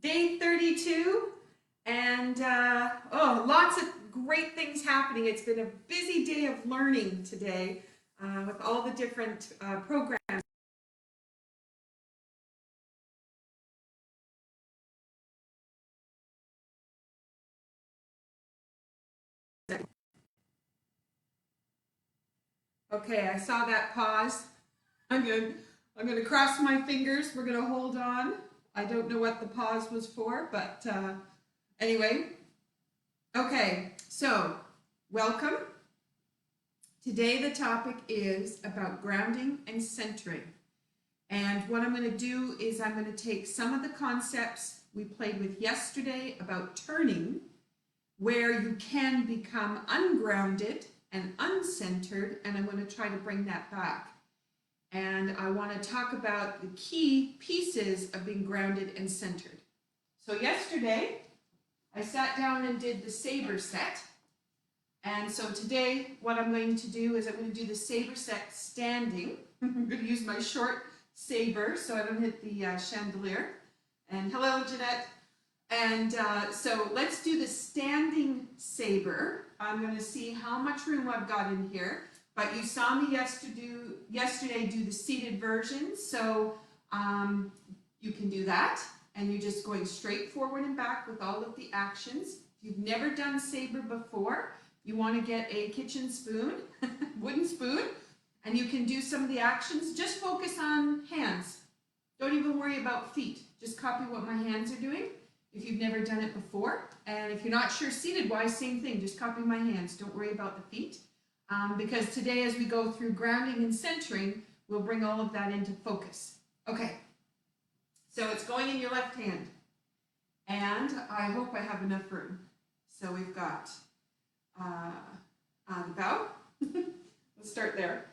Day 32, and lots of great things happening. It's been a busy day of learning today with all the different programs. Okay, I saw that pause. I'm gonna cross my fingers. We're gonna hold on. I don't know what the pause was for, but anyway. Okay, so welcome. Today the topic is about grounding and centering. And what I'm going to do is I'm going to take some of the concepts we played with yesterday about turning, where you can become ungrounded and uncentered, and I'm going to try to bring that back. And I want to talk about the key pieces of being grounded and centered. So yesterday, I sat down and did the saber set. And so today, what I'm going to do is I'm going to do the saber set standing. I'm going to use my short saber so I don't hit the chandelier. And hello, Jeanette. And so let's do the standing saber. I'm going to see how much room I've got in here. But you saw me yesterday do the seated version. So you can do that. And you're just going straight forward and back with all of the actions. If you've never done saber before, you want to get a kitchen spoon, wooden spoon, and you can do some of the actions. Just focus on hands. Don't even worry about feet. Just copy what my hands are doing if you've never done it before. And if you're not sure seated-wise, same thing. Just copy my hands. Don't worry about the feet. Because today, as we go through grounding and centering, we'll bring all of that into focus. Okay. So it's going in your left hand. And I hope I have enough room. So we've got the bow. Let's start there.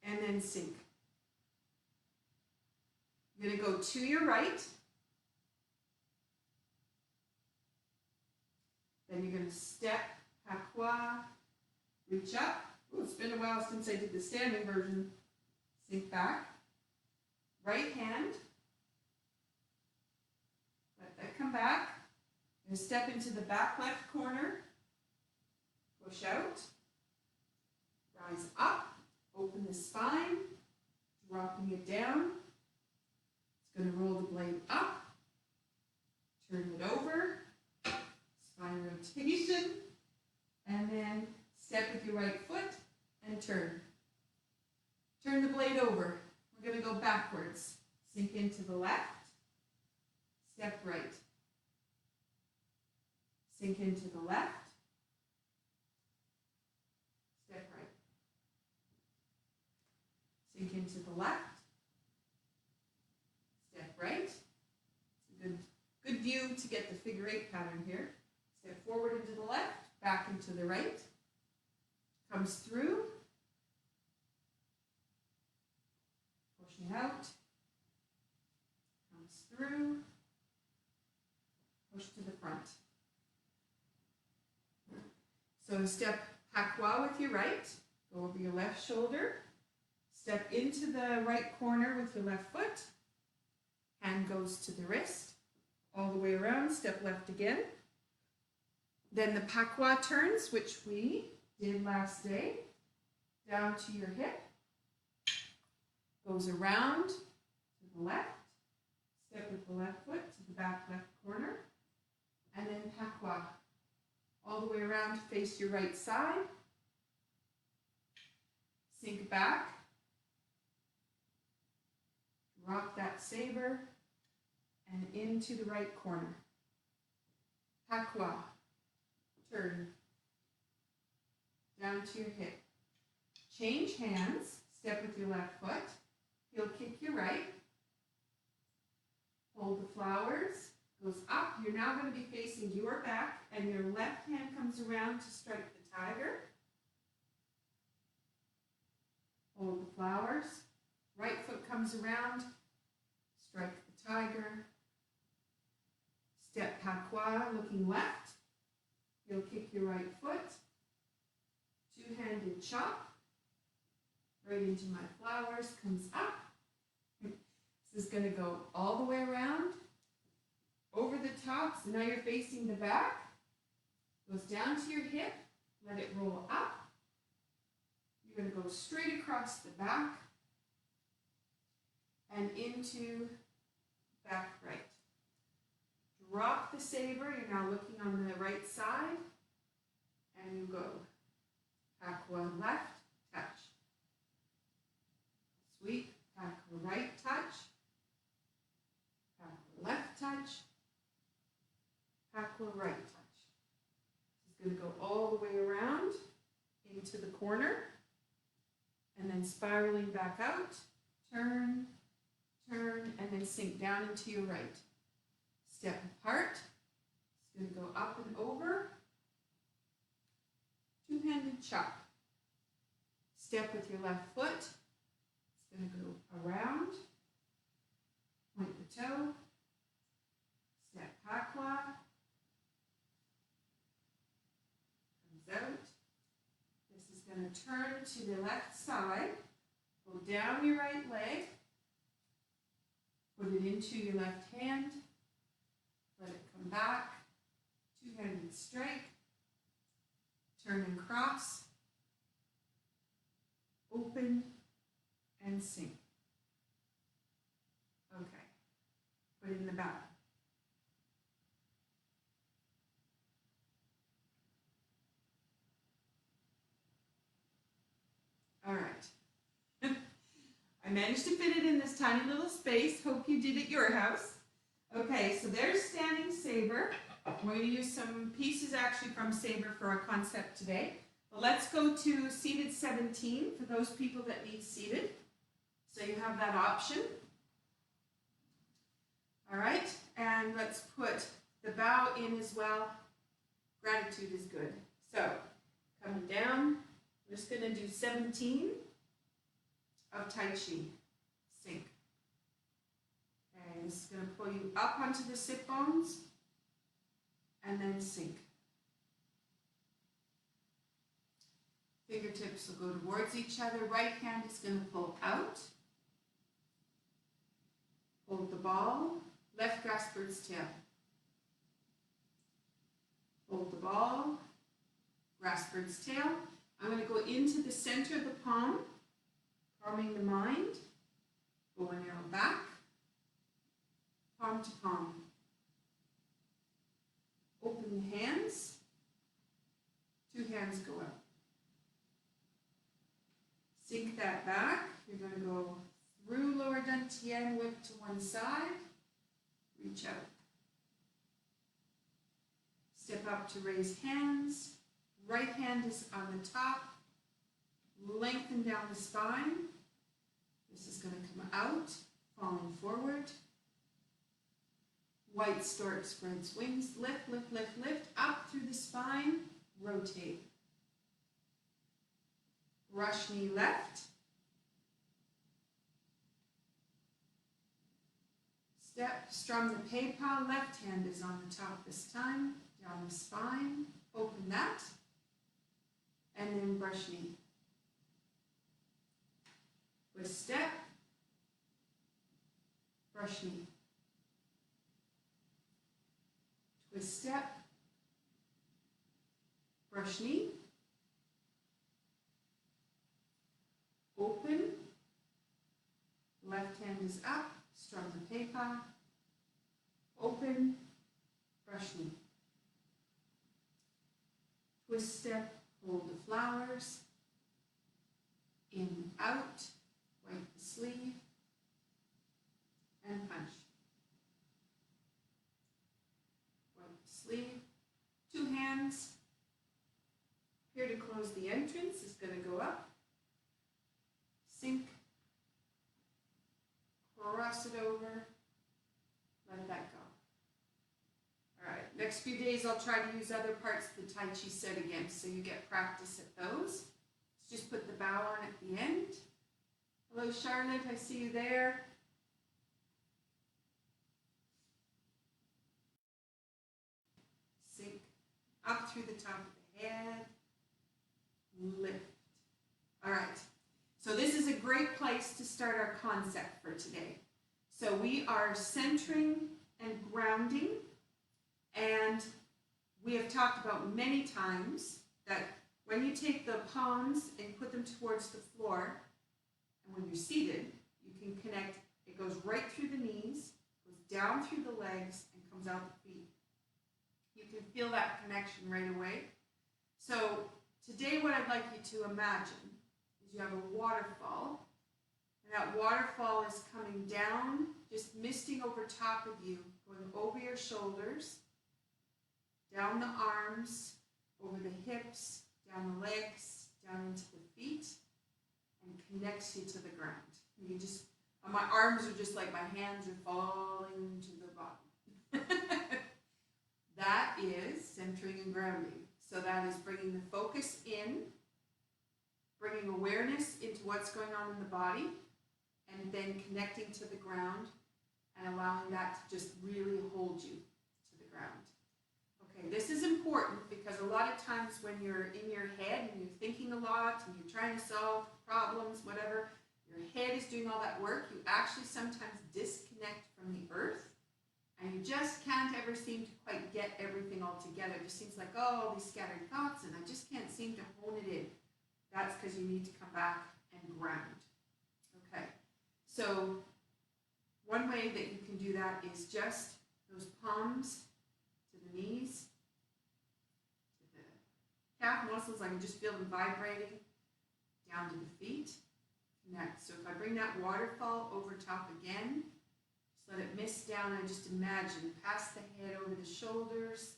And then sink. You're going to go to your right. Then you're going to step, patois, reach up. Ooh, it's been a while since I did the standing version. Sink back. Right hand. Let that come back. You're going to step into the back left corner. Push out. Rise up. Open the spine. Dropping it down. It's going to roll the blade up. Turn it over. Spine rotation. And then step with your right foot and turn. Turn the blade over. We're going to go backwards. Sink into the left. Step right. Sink into the left. Step right. Sink into the left. Step right. It's a good view to get the figure eight pattern here. Step forward into the left, back into the right. Comes through. Pushing out. Comes through. Push to the front. So step patois with your right. Go over your left shoulder. Step into the right corner with your left foot. Hand goes to the wrist. All the way around. Step left again. Then the patois turns, which we did last day. Down to your hip. Goes around to the left. Step with the left foot to the back left corner. And then patois. All the way around to face your right side. Sink back. Drop that saber. And into the right corner. Patois. Turn. Down to your hip. Change hands. Step with your left foot. Heel kick your right. Hold the flowers. Goes up. You're now going to be facing your back, and your left hand comes around to strike the tiger. Hold the flowers. Right foot comes around. Strike the tiger. Step patois, looking left. Heel kick your right foot. Two-handed chop. right into my flowers, comes up. This is going to go all the way around, over the top, so now you're facing the back. Goes down to your hip, let it roll up. You're going to go straight across the back and into back right. Drop the saber, you're now looking on the right side, and you go aqua left, touch. Sweep, aqua right, touch. Aqua left, touch. Aqua right, touch. This is going to go all the way around into the corner, and then spiraling back out, turn, turn, and then sink down into your right. Step apart, it's going to go up and over, two-handed chop. Step with your left foot, it's going to go around, point the toe, step aqua, comes out. This is going to turn to the left side, go down your right leg, put it into your left hand, let it come back, two-handed strike, turn and cross, open and sink. Okay, put it in the back. All right. I managed to fit it in this tiny little space. Hope you did at your house. Okay, so there's standing saber. We're going to use some pieces actually from saber for our concept today. But let's go to seated 17 for those people that need seated. So you have that option. All right, and let's put the bow in as well. Gratitude is good. So coming down, we're just going to do 17 of Tai Chi. Sink. Okay, this is going to pull you up onto the sit bones and then sink. Fingertips will go towards each other. Right hand is going to pull out. Hold the ball. Left grasp bird's tail. Hold the ball. Grasp bird's tail. I'm going to go into the center of the palm, calming the mind. Bow and arrow back. Palm to palm. Open the hands. Two hands go up. Sink that back. You're going to go through lower dantian, whip to one side. Reach out. Step up to raise hands. Right hand is on the top. Lengthen down the spine. This is going to come out, falling forward. White stork spreads wings. Lift, lift, lift, lift. Up through the spine. Rotate. Rush knee left. Step, strum the pei-pa. Left hand is on the top this time. Down the spine. Open that. And then brush knee. Twist step. Brush knee. Twist step. Brush knee. Open. Left hand is up. Strum the pei-pa. Open. Brush knee. Twist step. Hold the flowers. In, out. Wipe the sleeve. And punch. Wipe the sleeve. Two hands. Here to close the entrance is going to go up. Sink. Cross it over. Let that go. All right, next few days I'll try to use other parts of the Tai Chi set again so you get practice at those. Just put the bow on at the end. Hello Charlotte, I see you there. Sink up through the top of the head. Lift. All right, So this is a great place to start our concept for today. So we are centering and grounding, and we have talked about many times that when you take the palms and put them towards the floor, and when you're seated, you can connect, it goes right through the knees, goes down through the legs, and comes out the feet. You can feel that connection right away. So today what I'd like you to imagine is you have a waterfall, and that waterfall is coming down, just misting over top of you, going over your shoulders, down the arms, over the hips, down the legs, down into the feet, and connects you to the ground. You can just, my arms are just like my hands are falling to the bottom. That is centering and grounding. So that is bringing the focus in, bringing awareness into what's going on in the body, and then connecting to the ground and allowing that to just really hold you to the ground. Okay, this is important because a lot of times when you're in your head and you're thinking a lot and you're trying to solve problems, whatever, your head is doing all that work, you actually sometimes disconnect from the earth, and you just can't ever seem to quite get everything all together. It just seems like, oh, all these scattered thoughts, and I just can't seem to hone it in. That's because you need to come back and ground. Okay, so one way that you can do that is just those palms to the knees, to the calf muscles. I can just feel them vibrating down to the feet. Connect. So if I bring that waterfall over top again, just let it mist down. I just imagine past the head, over the shoulders,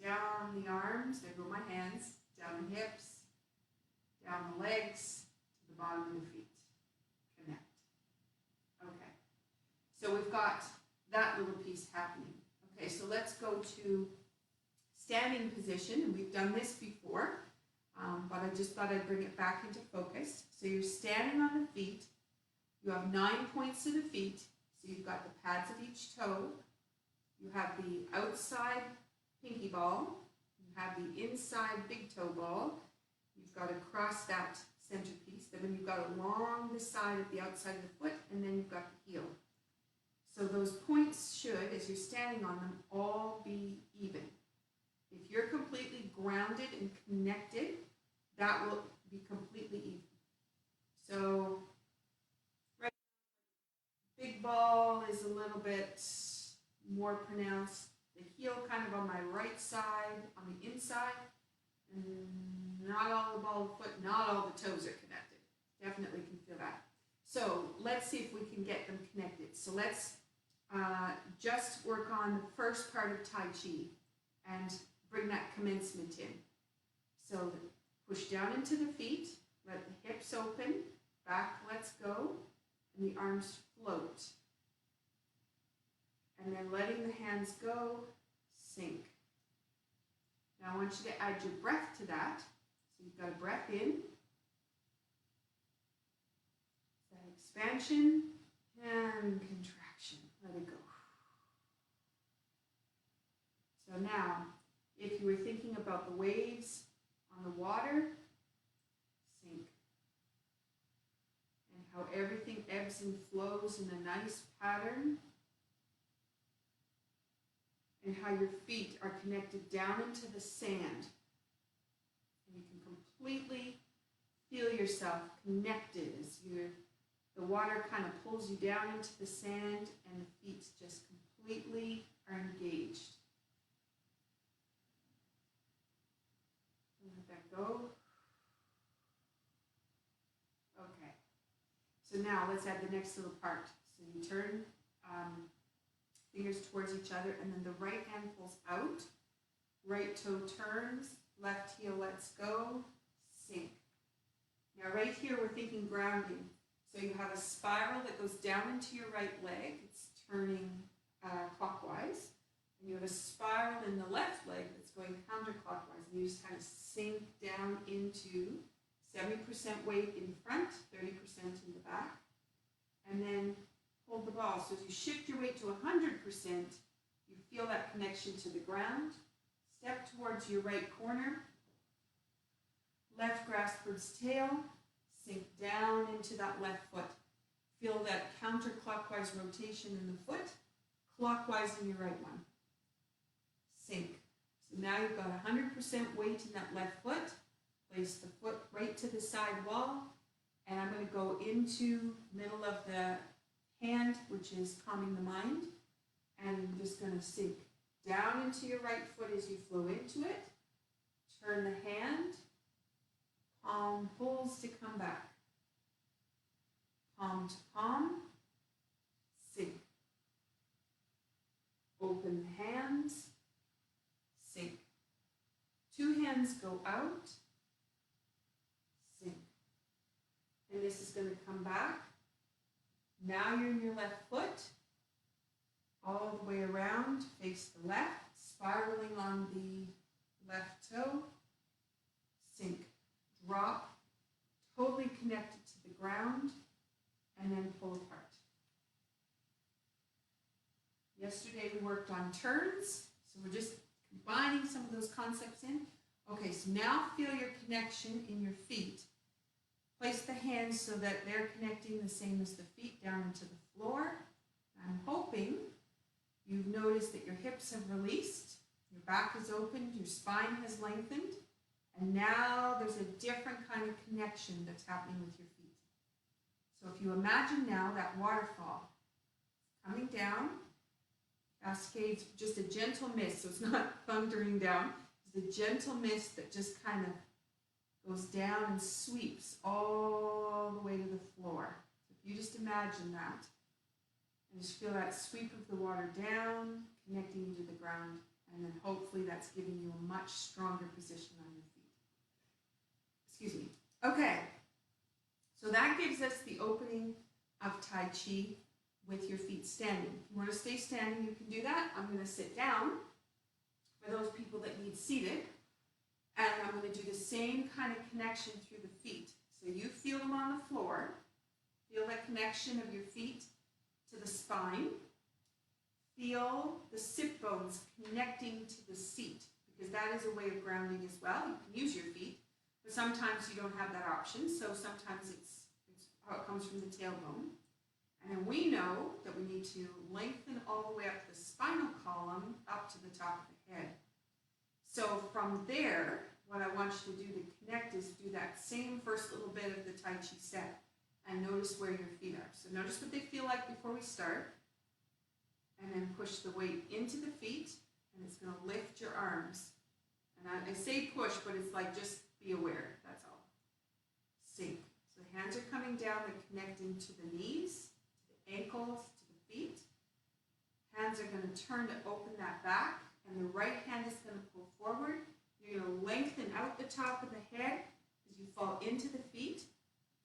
down the arms, there go my hands, down the hips, down the legs, to the bottom of the feet. Connect. Okay. So we've got that little piece happening. Okay, so let's go to standing position, and we've done this before, but I just thought I'd bring it back into focus. So you're standing on the feet. You have 9 points to the feet. So you've got the pads of each toe. You have the outside pinky ball. You have the inside big toe ball. You've got to cross that centerpiece. Then you've got along the side of the outside of the foot, and then you've got the heel. So those points should, as you're standing on them, all be even. If you're completely grounded and connected, that will be completely even. So, right, big ball is a little bit more pronounced. The heel kind of on my right side, on the inside, and not all the ball of the foot, not all the toes are connected. Definitely can feel that. So let's see if we can get them connected. So let's just work on the first part of Tai Chi and bring that commencement in. So push down into the feet, let the hips open, back lets go, and the arms float. And then letting the hands go, sink. Now I want you to add your breath to that. So you've got a breath in, that expansion and contraction. Let it go. So now, if you were thinking about the waves on the water, sink. And how everything ebbs and flows in a nice pattern. And how your feet are connected down into the sand. And you can completely feel yourself connected as the water kind of pulls you down into the sand, and the feet just completely are engaged. Let that go. Okay. So now let's add the next little part. So you turn fingers towards each other, and then the right hand pulls out. Right toe turns. Left heel lets go. Sink. Now right here we're thinking grounding. So you have a spiral that goes down into your right leg. It's turning clockwise. And you have a spiral in the left leg that's going counterclockwise. And you just kind of sink down into 70% weight in front, 30% in the back. And then hold the ball. So as you shift your weight to 100%, you feel that connection to the ground. Step towards your right corner. Left grasp towards tail. Sink down into that left foot. Feel that counterclockwise rotation in the foot, clockwise in your right one. Sink. So now you've got 100% weight in that left foot. Place the foot right to the side wall, and I'm going to go into middle of the hand, which is calming the mind, and I'm just going to sink down into your right foot as you flow into it. Turn the hand, palm pulls to come back. Palm to palm, sink. Open the hands, sink. Two hands go out, sink. And this is going to come back. Now you're in your left foot, all the way around, face the left, spiraling on the left toe, sink. Drop, totally connected to the ground, and then pull apart. Yesterday we worked on turns, so we're just combining some of those concepts in. Okay, so now feel your connection in your feet. Place the hands so that they're connecting the same as the feet down into the floor. I'm hoping you've noticed that your hips have released, your back is opened, your spine has lengthened, and now there's a different kind of connection that's happening with your feet. So if you imagine now that waterfall coming down, cascades, just a gentle mist, so it's not thundering down, it's a gentle mist that just kind of goes down and sweeps all the way to the floor. So if you just imagine that, and just feel that sweep of the water down, connecting you to the ground, and then hopefully that's giving you a much stronger position on your feet. Excuse me. Okay, so that gives us the opening of Tai Chi with your feet standing. If you want to stay standing, you can do that. I'm going to sit down for those people that need seated. And I'm going to do the same kind of connection through the feet. So you feel them on the floor. Feel that connection of your feet to the spine. Feel the sit bones connecting to the seat, because that is a way of grounding as well. You can use your feet, but sometimes you don't have that option. So sometimes it's how it comes from the tailbone. And then we know that we need to lengthen all the way up the spinal column up to the top of the head. So from there, what I want you to do to connect is do that same first little bit of the Tai Chi set and notice where your feet are. So notice what they feel like before we start, and then push the weight into the feet, and it's going to lift your arms. And I say push, but it's like just be aware, that's all. Sink. So the hands are coming down, they're connecting to the knees, to the ankles, to the feet. Hands are going to turn to open that back, and the right hand is going to pull forward. You're going to lengthen out the top of the head as you fall into the feet.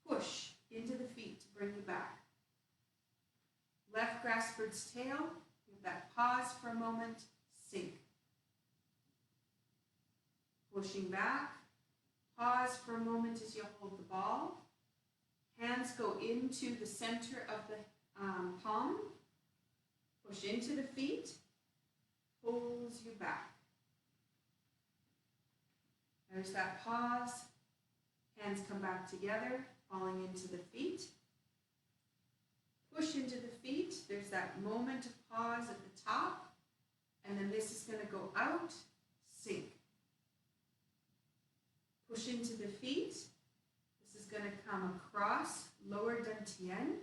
Push into the feet to bring you back. Left grasp bird's tail. Give that pause for a moment. Sink. Pushing back. Pause for a moment as you hold the ball. Hands go into the center of the palm. Push into the feet. Pulls you back. There's that pause. Hands come back together, falling into the feet. Push into the feet. There's that moment of pause at the top. And then this is going to go out, sink. Push into the feet. This is going to come across, lower dantian.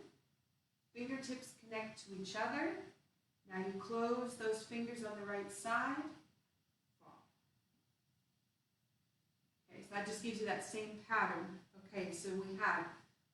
Fingertips connect to each other. Now you close those fingers on the right side. Fall. Okay, so that just gives you that same pattern. Okay, so we have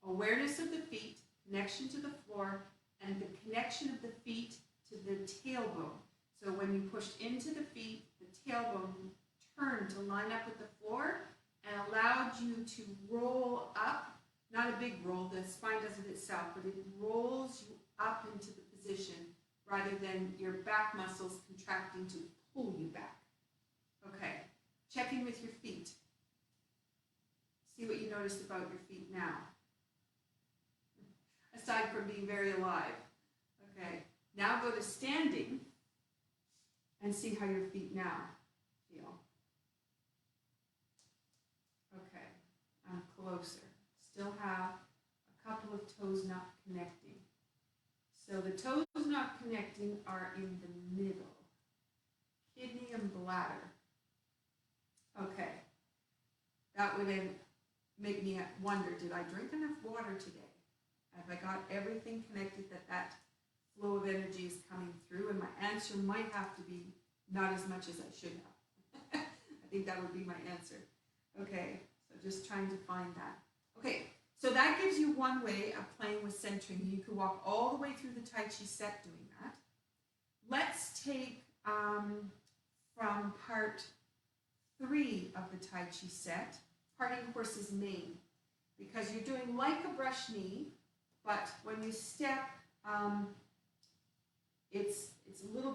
awareness of the feet, connection to the floor, and the connection of the feet to the tailbone. So when you pushed into the feet, the tailbone turned to line up with the floor and allowed you to roll up, not a big roll, the spine does it itself, but it rolls you up into the position rather than your back muscles contracting to pull you back. Okay, check in with your feet. See what you noticed about your feet now. Aside from being very alive. Okay, now go to standing and see how your feet now feel. Okay, I'm closer. still have a couple of toes not connecting. So the toes not connecting are in the middle, kidney and bladder. Okay, that would then make me wonder, did I drink enough water today? Have I got everything connected that flow of energy is coming through? And my answer might have to be not as much as I should have. I think that would be my answer. Okay, so just trying to find that. Okay, so that gives you one way of playing with centering. You could walk all the way through the Tai Chi set doing that. Let's take from part 3 of the Tai Chi set, parting horse's mane, because you're doing like a brush knee, but when you step, it's a little